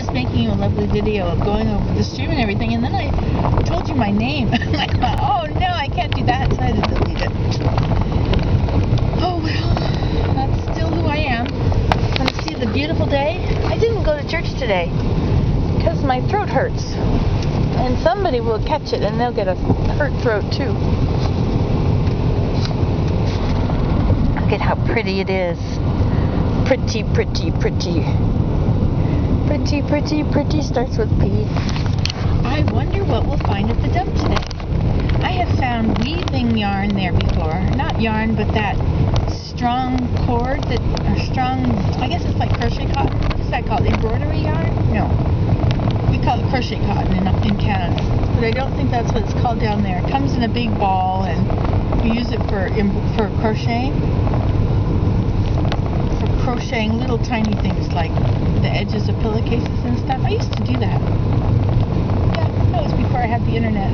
just making you a lovely video of going over the stream and everything, and then I told you my name. I'm like, oh no, I can't do that, so I had to delete it. Oh well, that's still who I am. Want to see the beautiful day? I didn't go to church today because my throat hurts, and somebody will catch it and they'll get a hurt throat too. Look at how pretty it is. Pretty, pretty, pretty. Pretty, pretty, pretty starts with P. I wonder what we'll find at the dump today. I have found weaving yarn there before. Not yarn, but that strong cord that, or strong, I guess it's like crochet cotton. What is that called? Embroidery yarn? No. We call it crochet cotton in Canada. But I don't think that's what it's called down there. It comes in a big ball and you use it for crocheting. Crocheting little tiny things like the edges of pillowcases and stuff. I used to do that. Yeah, that was before I had the internet.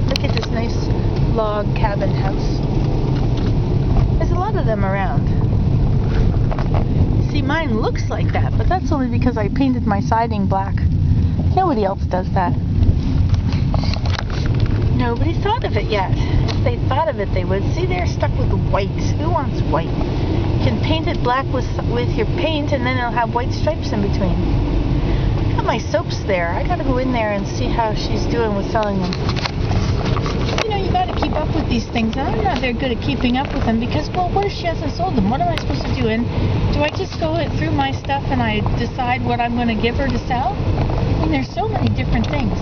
Look at this nice log cabin house. There's a lot of them around. See, mine looks like that, but that's only because I painted my siding black. Nobody else does that. Nobody thought of it yet. If they thought of it, they would. See, they're stuck with white. Who wants white? You can paint it black with your paint, and then it'll have white stripes in between. I got my soaps there. I gotta go in there and see how she's doing with selling them. You know, you gotta keep up with these things, and I'm not very good at keeping up with them because, well, what if she hasn't sold them? What am I supposed to do? And do I just go through my stuff and I decide what I'm going to give her to sell? I mean, there's so many different things.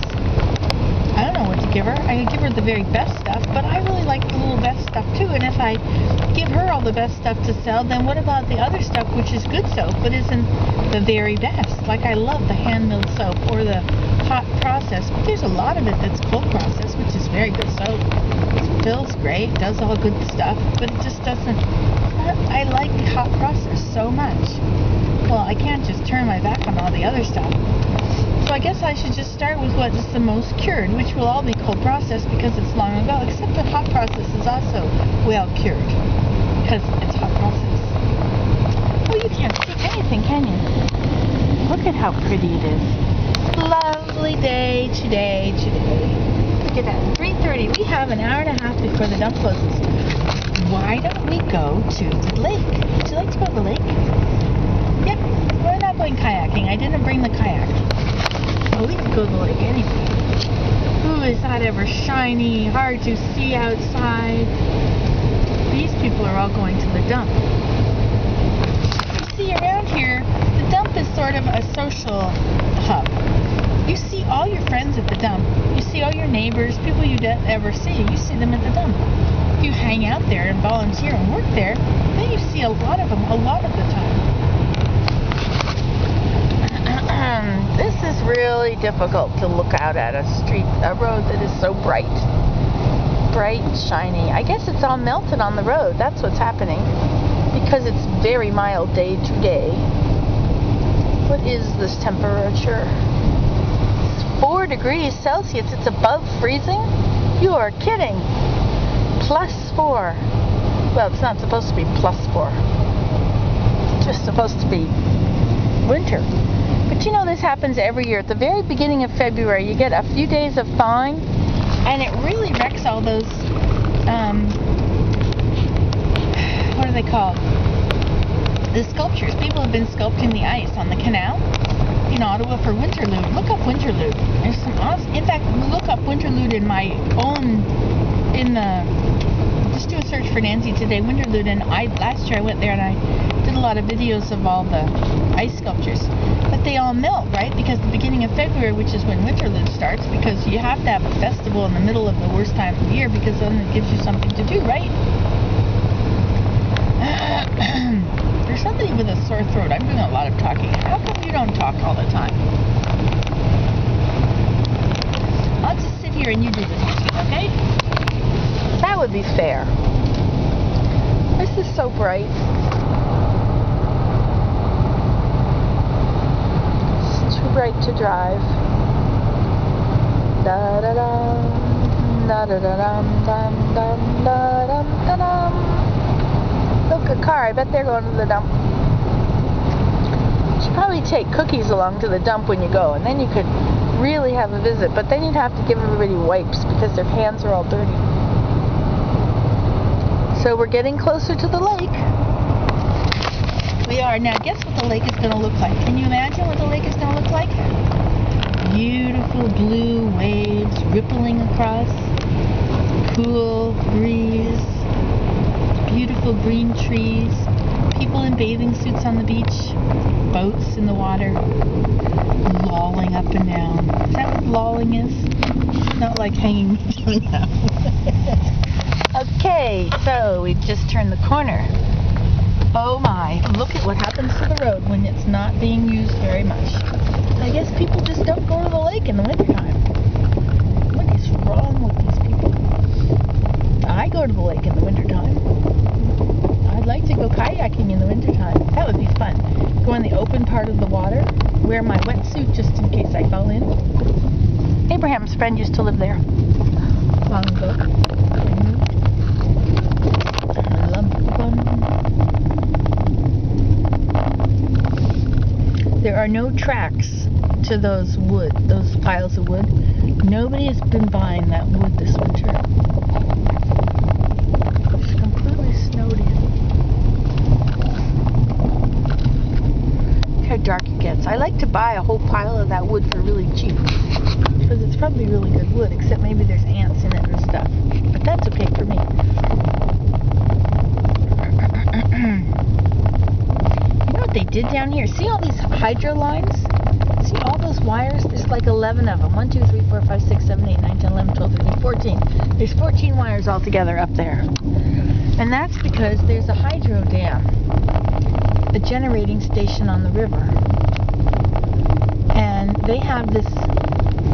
I don't know what to give her. I could give her the very best stuff, but I really like the little best stuff too. And if I give her all the best stuff to sell, then what about the other stuff, which is good soap, but isn't the very best? Like, I love the hand-milled soap or the hot process, but there's a lot of it that's cold process, which is very good soap. It feels great, does all good stuff, but it just doesn't. I like the hot process so much. Well, I can't just turn my back on all the other stuff. So I guess I should just start with what is the most cured, which will all be cold process because it's long ago, except that hot process is also well cured because it's hot process. Well, you can't see anything, can you? Look at how pretty it is. Lovely day today. Look at that, 3:30. We have an hour and a half before the dump closes. Why don't we go to the lake? Would you like to go to the lake? Yep, we're not going kayaking. I didn't bring the kayak. Well, we could go to the lake anyway. Ooh, is that ever shiny, hard to see outside. These people are all going to the dump. You see, around here, the dump is sort of a social hub. You see all your friends at the dump. You see all your neighbors, people you don't ever see. You see them at the dump. If you hang out there and volunteer and work there, then you see a lot of them a lot of the time. This is really difficult to look out at a road that is so bright and shiny. I guess it's all melted on the road. That's what's happening because it's very mild day to day. What is this temperature? It's 4 degrees Celsius. It's above freezing? You are kidding. +4. Well, it's not supposed to be +4. It's just supposed to be winter. But you know, this happens every year. At the very beginning of February, you get a few days of thawing, and it really wrecks all those, what are they called? The sculptures. People have been sculpting the ice on the canal in Ottawa for Winterlude. Look up Winterlude. There's some awesome, in fact, look up Winterlude in my own, just do a search for Nancy today, Winterlude, and last year I went there and I did a lot of videos of all the ice sculptures. But they all melt, right? Because the beginning of February, which is when Winterlude starts, because you have to have a festival in the middle of the worst time of the year because then it gives you something to do, right? There's somebody with a sore throat. I'm doing a lot of talking. How come you don't talk all the time? I'll just sit here and you do the talking, okay? That would be fair. This is so bright. It's too bright to drive. Da da da da da-da-da-dum, dum, dum, da-dum, da-dum. Look, a car. I bet they're going to the dump. You should probably take cookies along to the dump when you go, and then you could really have a visit. But then you'd have to give everybody wipes because their hands are all dirty. So we're getting closer to the lake. We are. Now, guess what the lake is going to look like? Can you imagine what the lake is going to look like? Beautiful blue waves rippling across. Cool breeze. Beautiful green trees. People in bathing suits on the beach. Boats in the water. Lolling up and down. Is that what lolling is? Not like hanging down now. Okay, so we've just turned the corner. Oh my, look at what happens to the road when it's not being used very much. I guess people just don't go to the lake in the wintertime. What is wrong with these people? I go to the lake in the wintertime. I'd like to go kayaking in the wintertime. That would be fun. Go in the open part of the water, wear my wetsuit just in case I fall in. Abraham's friend used to live there long ago. There are no tracks to those piles of wood. Nobody has been buying that wood this winter. It's completely snowed in. Look how dark it gets. I like to buy a whole pile of that wood for really cheap. Because it's probably really good wood, except maybe there's ants in it and stuff. But that's okay for me. They did down here. See all these hydro lines? See all those wires? There's like 11 of them. 1, 2, 3, 4, 5, 6, 7, 8, 9, 10, 11, 12, 13, 14. There's 14 wires altogether up there. And that's because there's a hydro dam, a generating station on the river. And they have this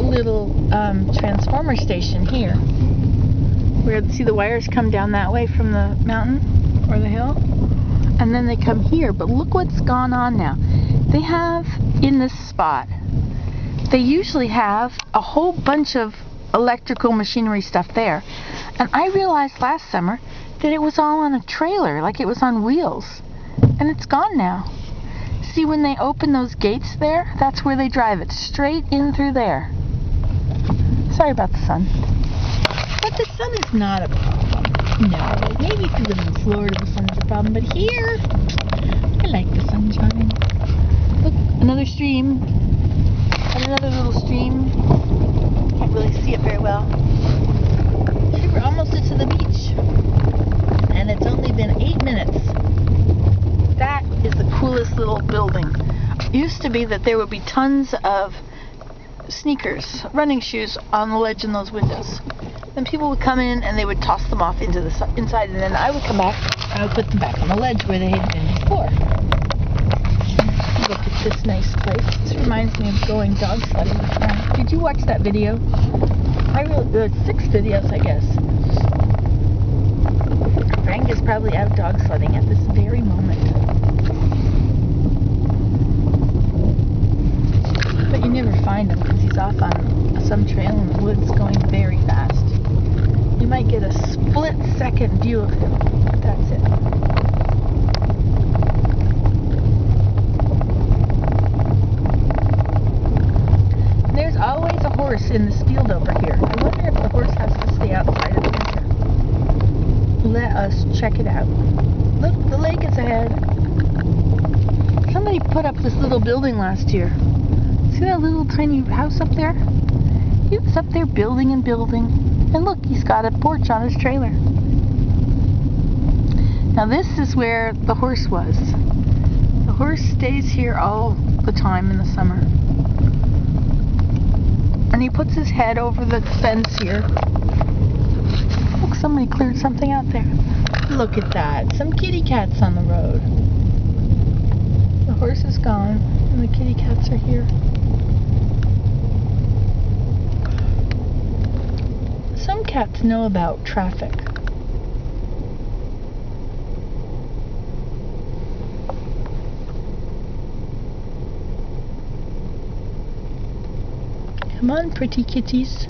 little transformer station here where, see, the wires come down that way from the mountain or the hill. And then they come here, but look what's gone on now. They have, in this spot, they usually have a whole bunch of electrical machinery stuff there. And I realized last summer that it was all on a trailer, like it was on wheels. And it's gone now. See, when they open those gates there, that's where they drive it, straight in through there. Sorry about the sun. But the sun is not a problem. No, maybe if you live in Florida the sun's a problem, but here, I like the sunshine. Look, another stream. And another little stream. Can't really see it very well. Okay, we're almost to the beach. And it's only been 8 minutes. That is the coolest little building. It used to be that there would be tons of sneakers, running shoes on the ledge in those windows. Then people would come in and they would toss them off into the inside, and then I would come back and I would put them back on the ledge where they had been before. Look at this nice place. This reminds me of going dog sledding with Frank. Did you watch that video? There were 6 videos, I guess. Frank is probably out dog sledding at this very moment. But you never find him because he's off on some trail in the woods going very fast. You might get a split-second view of him. That's it. There's always a horse in this field over here. I wonder if the horse has to stay outside in the winter. Let us check it out. Look, the lake is ahead. Somebody put up this little building last year. See that little tiny house up there? He was up there building and building. And look, he's got a porch on his trailer. Now this is where the horse was. The horse stays here all the time in the summer. And he puts his head over the fence here. Look, somebody cleared something out there. Look at that. Some kitty cats on the road. The horse is gone, and the kitty cats are here. Some cats know about traffic. Come on, pretty kitties.